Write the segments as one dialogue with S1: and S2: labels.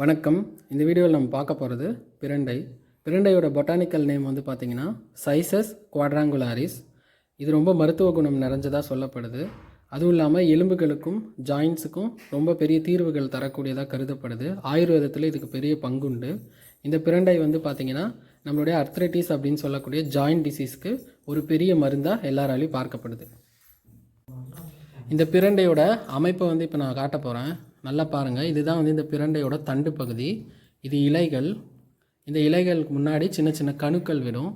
S1: வணக்கம். இந்த வீடியோவில் நம்ம பார்க்க போகிறது பிரண்டை. பிரண்டையோட பொட்டானிக்கல் நேம் வந்து பார்த்திங்கன்னா சைசஸ் குவாட்ராங்குலாரிஸ். இது ரொம்ப மருத்துவ குணம் நிறைஞ்சதாக சொல்லப்படுது. அதுவும் இல்லாமல் எலும்புகளுக்கும் ஜாயின்ஸுக்கும் ரொம்ப பெரிய தீர்வுகள் தரக்கூடியதாக கருதப்படுது. ஆயுர்வேதத்தில் இதுக்கு பெரிய பங்குண்டு. இந்த பிரண்டை வந்து பார்த்திங்கன்னா நம்மளுடைய அர்த்ரைட்டிஸ் அப்படின்னு சொல்லக்கூடிய ஜாயின்ட் டிசீஸ்க்கு ஒரு பெரிய மருந்தாக எல்லாராலையும் பார்க்கப்படுது. இந்த பிரண்டையோட அமைப்பை வந்து இப்போ நான் காட்ட போகிறேன். நல்லா பாருங்கள். இதுதான் வந்து இந்த பிரண்டையோட தண்டு பகுதி. இது இலைகள். இந்த இலைகளுக்கு முன்னாடி சின்ன சின்ன கணுக்கள் விடும்.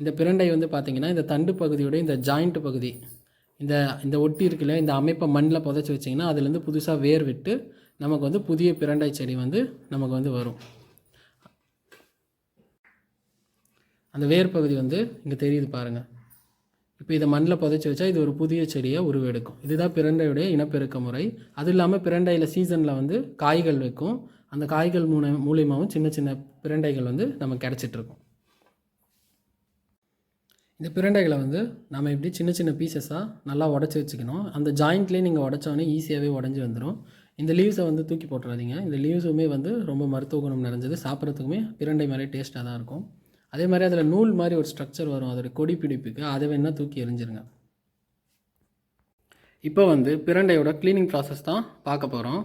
S1: இந்த பிரண்டை வந்து பார்த்திங்கன்னா இந்த தண்டு பகுதியோட இந்த ஜாயிண்ட் பகுதி இந்த இந்த ஒட்டி இருக்குல்ல, இந்த அமைப்பை மண்ணில் புதைச்சி வச்சிங்கன்னா அதுலேருந்து புதுசாக வேர் விட்டு நமக்கு வந்து புதிய பிரண்டை செடி வந்து நமக்கு வந்து வரும். அந்த வேர் பகுதி வந்து இங்கே தெரியுது பாருங்கள். இப்போ இதை மண்ணில் புதைச்சி வச்சா இது ஒரு புதிய செடியை உருவெடுக்கும். இதுதான் பிரண்டையுடைய இனப்பெருக்க முறை. அதுவும் இல்லாமல் பிரண்டையில் சீசனில் வந்து காய்கள் வைக்கும். அந்த காய்கள் மூலியமாகவும் சின்ன சின்ன பிரண்டைகள் வந்து நமக்கு கிடச்சிட்ருக்கும். இந்த பிரண்டைகளை வந்து நம்ம இப்படி சின்ன சின்ன பீசஸாக நல்லா உடச்சி வச்சுக்கணும். அந்த ஜாயிண்ட்லேயே நீங்கள் உடச்சோடனே ஈஸியாகவே உடஞ்சி வந்துடும். இந்த லீவ்ஸை வந்து தூக்கி போட்டுறாதீங்க. இந்த லீவ்ஸுமே வந்து ரொம்ப மருத்துவ குணம் நிறைஞ்சது. சாப்பிட்றதுக்குமே பிரண்டை மாதிரி டேஸ்ட்டாக தான் இருக்கும். அதே மாதிரி அதில் நூல் மாதிரி ஒரு ஸ்ட்ரக்சர் வரும் அதோட கொடி பிடிப்புக்கு. அதை வேணால் தூக்கி எறிஞ்சிருங்க. இப்போ வந்து பிரண்டையோட க்ளீனிங் ப்ராசஸ் தான் பார்க்க போகிறோம்.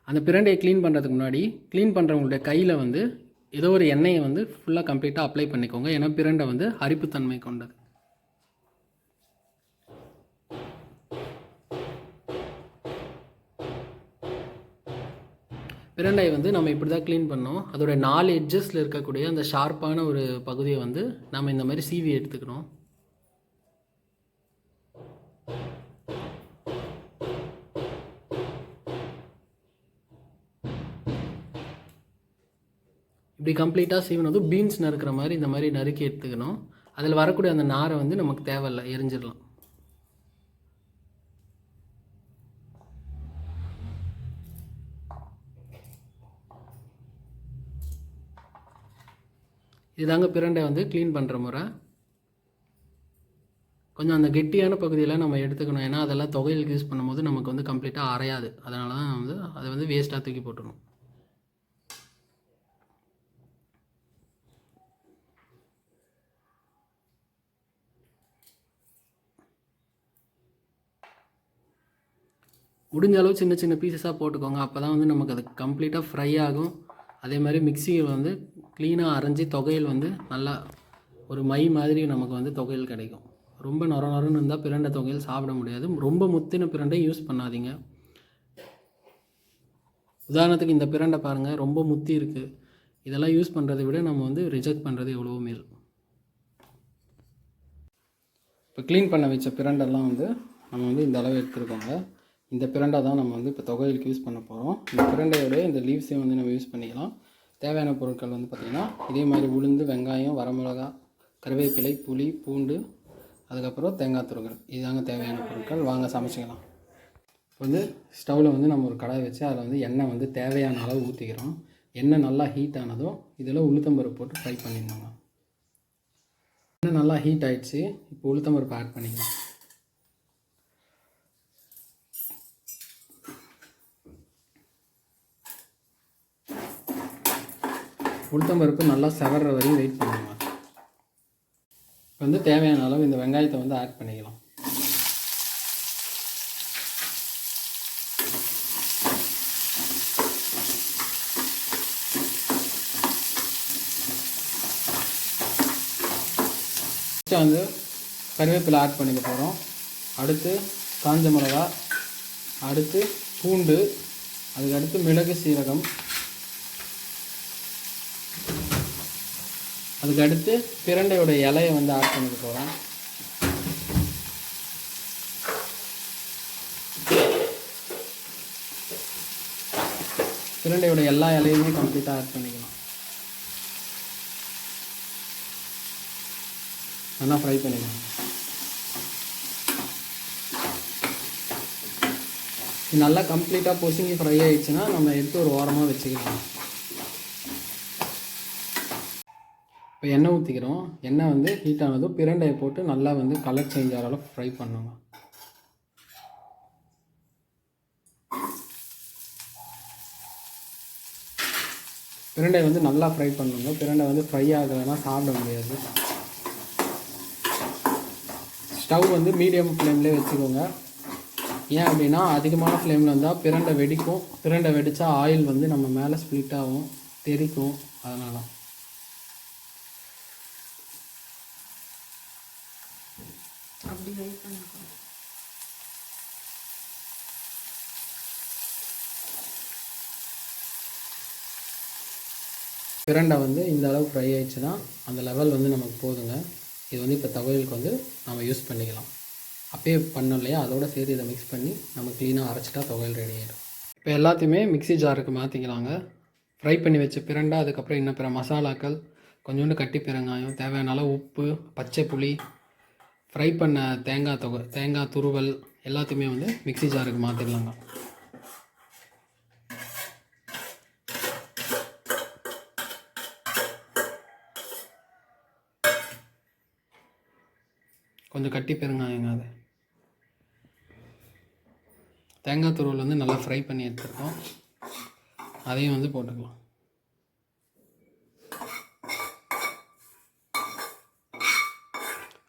S1: அந்த பிரண்டையை க்ளீன் பண்ணுறதுக்கு முன்னாடி க்ளீன் பண்ணுறவங்களுடைய கையில் வந்து ஏதோ ஒரு எண்ணெயை வந்து ஃபுல்லாக கம்ப்ளீட்டாக அப்ளை பண்ணிக்கோங்க. ஏன்னா பிரண்டை வந்து அரிப்புத்தன்மை கொண்டது. பிரண்டையை வந்து நம்ம இப்படி தான் க்ளீன் பண்ணோம். அதோட 4 எட்ஜஸில் இருக்கக்கூடிய அந்த ஷார்ப்பான ஒரு பகுதியை வந்து நம்ம இந்த மாதிரி சீவி எடுத்துக்கணும். இப்படி கம்ப்ளீட்டாக சீவினதும் பீன்ஸ் நறுக்கிற மாதிரி இந்த மாதிரி நறுக்கி எடுத்துக்கணும். அதில் வரக்கூடிய அந்த நாரை வந்து நமக்கு தேவையில்லை, எரிஞ்சிடலாம். இதுதாங்க பிரண்டை வந்து க்ளீன் பண்ணுற முறை. கொஞ்சம் அந்த கெட்டியான பகுதியெல்லாம் நம்ம எடுத்துக்கணும். ஏன்னா அதெல்லாம் தொகையில் யூஸ் பண்ணும்போது நமக்கு வந்து கம்ப்ளீட்டாக அரையாது. அதனால தான் வந்து அதை வந்து வேஸ்ட்டாக தூக்கி போட்டுடணும். முடிஞ்ச அளவு சின்ன சின்ன பீசஸாக போட்டுக்கோங்க. அப்போ தான் வந்து நமக்கு அது கம்ப்ளீட்டாக ஃப்ரை ஆகும். அதே மாதிரி மிக்சியில் வந்து க்ளீனாக அரைஞ்சி தொகையில் வந்து நல்லா ஒரு மை மாதிரி நமக்கு வந்து தொகையில் கிடைக்கும். ரொம்ப நொரன்னு இருந்தால் பிரண்டை தொகையில் சாப்பிட முடியாது. ரொம்ப முத்தின பிரண்டை யூஸ் பண்ணாதீங்க. உதாரணத்துக்கு இந்த பிரண்டை பாருங்கள், ரொம்ப முத்தி இருக்குது. இதெல்லாம் யூஸ் பண்ணுறதை விட நம்ம வந்து ரிஜெக்ட் பண்ணுறது எவ்வளவோ மேல். இப்போ க்ளீன் பண்ண வச்ச பிரண்டெல்லாம் வந்து நம்ம வந்து இந்த அளவு எடுத்துருக்கோங்க. இந்த பிரண்டை தான் நம்ம வந்து இப்போ தொகையிலுக்கு யூஸ் பண்ண போகிறோம். இந்த பிரண்டையோட இந்த லீவ்ஸையும் வந்து நம்ம யூஸ் பண்ணிக்கலாம். தேவையான பொருட்கள் வந்து பார்த்திங்கன்னா இதே மாதிரி உளுந்து, வெங்காயம், வரமிளகா, கருவேப்பிலை, புளி, பூண்டு, அதுக்கப்புறம் தேங்காய் துருவல். இதுதாங்க தேவையான பொருட்கள். வாங்க சமைச்சிக்கலாம். இப்போ வந்து ஸ்டவ்வில் வந்து நம்ம ஒரு கடாய் வச்சு அதில் வந்து எண்ணெய் வந்து தேவையான அளவு ஊற்றிக்கிறோம். எண்ணெய் நல்லா ஹீட் ஆனதும் இதில் உளுத்தம்பருப்பு போட்டு ஃப்ரை பண்ணிடணுங்க. எண்ணெய் நல்லா ஹீட் ஆகிடுச்சு. இப்போ உளுத்தம்பருப்பு ஆட் பண்ணிக்கலாம். உளுத்தம்பருப்பு நல்லா செவற வரையும் வெயிட் பண்ணுங்க. இப்போ வந்து தேவையான அளவு இந்த வெங்காயத்தை வந்து ஆட் பண்ணிக்கலாம். வந்து கருவேப்பிலை ஆட் பண்ணிக்க போகிறோம். அடுத்து காஞ்ச மிளகா, அடுத்து பூண்டு, அதுக்கடுத்து மிளகு, சீரகம், அதுக்கடுத்து பிரண்டையோட இலையை வந்து ஆட் பண்ணிக்க போகிறோம். பிரண்டையோட எல்லா இலையுமே கம்ப்ளீட்டாக ஆட் பண்ணிக்கலாம். நல்லா ஃப்ரை பண்ணிக்கலாம். இது நல்லா கம்ப்ளீட்டாக பொசுங்கி ஃப்ரை ஆகிடுச்சுன்னா நம்ம எடுத்து ஒரு ஓரமாக வச்சுக்கலாம். இப்போ எண்ணெய் ஊற்றிக்கிறோம். எண்ணெய் வந்து ஹீட் ஆனதும் பிரண்டையை போட்டு நல்லா வந்து கலர் சேஞ்ச் ஆகிற அளவுக்கு ஃப்ரை பண்ணுங்க. பிரண்டை வந்து நல்லா ஃப்ரை பண்ணுங்க. பிரண்டை வந்து ஃப்ரை ஆகலைன்னா சாப்பிட முடியாது. ஸ்டவ் வந்து மீடியம் ஃப்ளேம்லேயே வச்சுக்கோங்க. ஏன் அப்படின்னா அதிகமான ஃப்ளேமில் இருந்தால் பிரண்டை வெடிக்கும். பிரண்டை வெடித்தா ஆயில் வந்து நம்ம மேலே ஸ்ப்ளிட் ஆகும், தெறிக்கும். அதனால
S2: அப்படி வெயிட் பண்ணிக்கோ.
S1: பிரண்டை வந்து இந்த அளவு ஃப்ரை ஆயிடுச்சுன்னா அந்த லெவல் வந்து நமக்கு போதுங்க. இது வந்து இப்போ துவையலுக்கு வந்து நம்ம யூஸ் பண்ணிக்கலாம். அப்பயே பண்ணோம் இல்லையா, அதோட சேர்த்து இதை மிக்ஸ் பண்ணி நம்ம க்ளீனாக அரைச்சிட்டா துவையல் ரெடி ஆகிடும். இப்போ எல்லாத்தையுமே மிக்ஸி ஜாருக்கு மாற்றிக்கலாங்க. ஃப்ரை பண்ணி வச்ச பிரண்டை, அதுக்கப்புறம் இன்னும் பிற மசாலாக்கள், கொஞ்சோண்டு கட்டி பெருங்காயம், தேவையான அளவு உப்பு, பச்சை புளி, ஃப்ரை பண்ண தேங்காய் துருவல் எல்லாத்தையுமே வந்து மிக்ஸி ஜாருக்கு மாற்றிடலாங்க. கொஞ்சம் கட்டி பெருங்காயங்க. அது தேங்காய் துருவல் வந்து நல்லா ஃப்ரை பண்ணி எடுத்துருக்கோம், அதையும் வந்து போட்டுக்கலாம்.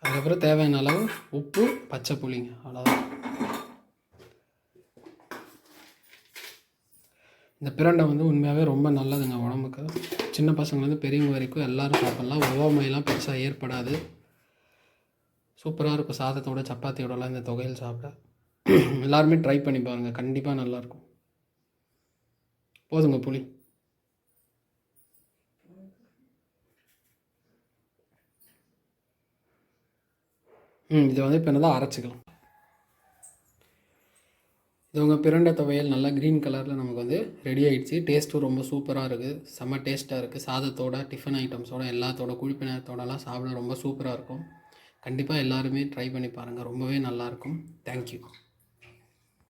S1: அதுக்கப்புறம் தேவையான அளவு உப்பு, பச்சை புளிங்க, அவ்வளோதான். இந்த பிரண்டை வந்து உண்மையாகவே ரொம்ப நல்லதுங்க உடம்புக்கு. சின்ன பசங்கள்லேருந்து பெரியவங்க வரைக்கும் எல்லோரும் சாப்பிட்லாம். ஒவ்வாமையெல்லாம் பெருசாக ஏற்படாது. சூப்பராக இருக்கும் சாதத்தோட சப்பாத்தியோடலாம் இந்த துவையல் சாப்பிட. எல்லாருமே ட்ரை பண்ணி பாருங்கள், கண்டிப்பாக நல்லாயிருக்கும். போதுங்க புளி. இதை வந்து இப்போ என்னதான் அரைச்சிக்கலாம். இது உங்கள் பிரண்டை துவையல் நல்லா க்ரீன் கலரில் நமக்கு வந்து ரெடி ஆகிடுச்சு. டேஸ்ட்டும் ரொம்ப சூப்பராக இருக்குது, செம்ம டேஸ்ட்டாக இருக்குது. சாதத்தோட, டிஃபன் ஐட்டம்ஸோட, எல்லாத்தோட குழிப்பினத்தோடலாம் சாப்பிட ரொம்ப சூப்பராக இருக்கும். கண்டிப்பாக எல்லாருமே ட்ரை பண்ணி பாருங்கள், ரொம்பவே நல்லாயிருக்கும். தேங்க்யூ.